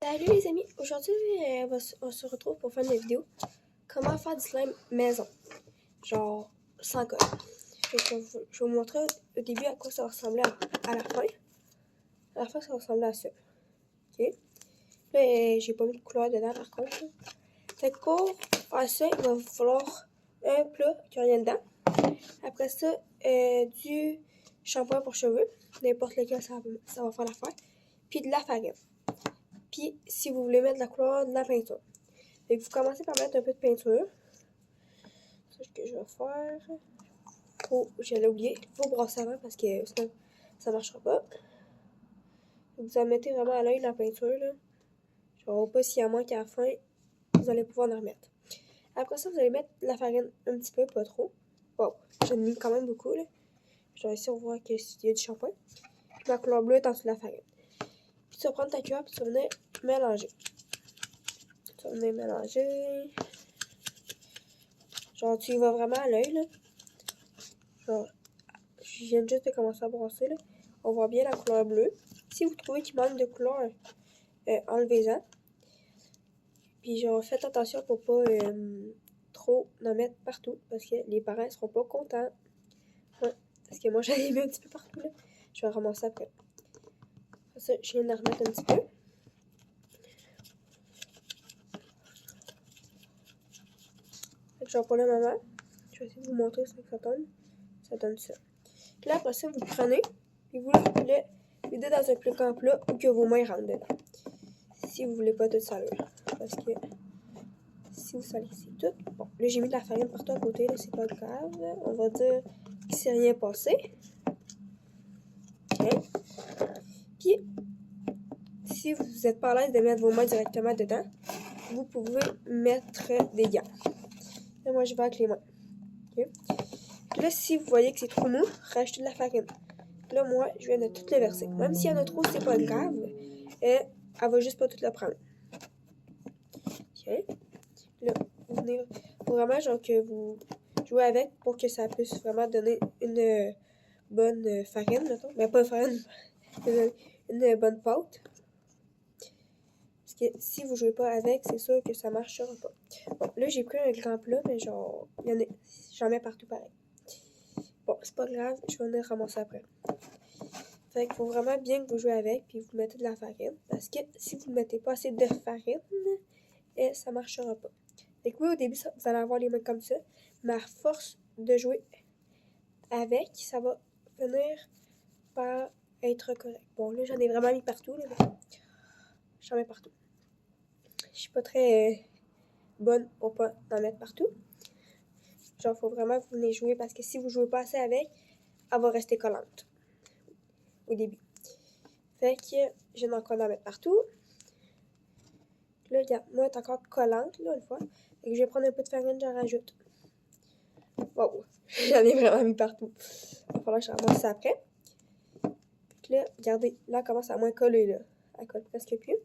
Salut les amis, aujourd'hui on se retrouve pour faire une vidéo comment faire du slime maison, genre sans colle. Je vais vous montrer au début à quoi ça va ressembler à la fin. À la fin ça va ressembler à ça. Ok. Là j'ai pas mis de couleur dedans par contre. Fait que pour faire ça, il va vous falloir un plat qui n'a rien dedans. Après ça, du shampoing pour cheveux, n'importe lequel ça va faire l'affaire. Puis de la farine. Puis, si vous voulez mettre de la couleur, de la peinture. Fait que vous commencez par mettre un peu de peinture. C'est ce que je vais faire. J'allais oublier. Il faut brosser avant parce que sinon, ça ne marchera pas. Vous en mettez vraiment à l'œil la peinture. Là. Genre, pas s'il y a moins qu'à la fin, vous allez pouvoir en remettre. Après ça, vous allez mettre de la farine un petit peu, pas trop. Wow, j'en ai mis quand même beaucoup. Là. Je vais essayer de voir qu'il y a du shampoing. Puis la couleur bleue est en dessous de la farine. Puis tu vas prendre ta cuillère et tu vas venir mélanger. Tu vas venir mélanger. Genre, tu y vas vraiment à l'œil, là. Genre, je viens juste de commencer à brasser, là. On voit bien la couleur bleue. Si vous trouvez qu'il manque de couleur, enlevez-en. Puis, genre, faites attention pour pas trop en mettre partout, parce que les parents ne seront pas contents. Ouais, parce que moi, j'en ai mis un petit peu partout, là. Je vais ramasser après. Ça, je viens de remettre un petit peu. Fait que j'en prends le maman. Je vais essayer de vous montrer ça que ça donne. Ça donne ça. Puis là, après ça, vous le prenez et vous le mettez dans un plus grand plat ou que vos mains rentrent dedans. Si vous voulez pas tout salir. Parce que si vous salissez tout. Bon, là, j'ai mis de la farine partout à côté, là, c'est pas grave. On va dire qu'il s'est rien passé. Okay. Puis, si vous n'êtes pas à l'aise de mettre vos mains directement dedans, vous pouvez mettre des gants. Là, moi, je vais avec les mains. Okay. Là, si vous voyez que c'est trop mou, rajoutez de la farine. Là, moi, je viens de tout le verser. Même s'il y en a trop, c'est pas grave. Elle va juste pas tout le prendre. OK. Là, vous venez vraiment, genre, que vous jouez avec pour que ça puisse vraiment donner une bonne farine, mettons. Mais pas farine, une bonne pâte. Parce que si vous jouez pas avec, c'est sûr que ça marchera pas. Bon, là, j'ai pris un grand plat, mais genre, j'en mets partout pareil. Bon, c'est pas grave, je vais venir ramasser après. Fait qu'il faut vraiment bien que vous jouez avec, puis vous mettez de la farine. Parce que si vous ne mettez pas assez de farine, ça ne marchera pas. Fait que oui, au début, vous allez avoir les mains comme ça. Mais à force de jouer avec, ça va finir par être correct. Bon, là, j'en ai vraiment mis partout. J'en mets partout. Je suis pas très bonne pour pas en mettre partout. Genre, il faut vraiment que vous venez jouer parce que si vous ne jouez pas assez avec, elle va rester collante. Au début. Fait que je vais encore en mettre partout. Là, regarde, moi, elle est encore collante, là, une fois. Fait que je vais prendre un peu de farine, j'en rajoute. Wow, j'en ai vraiment mis partout. Il va falloir que je ramasse ça après. Fait que là, regardez, là, elle commence à moins coller, là. Elle colle presque plus.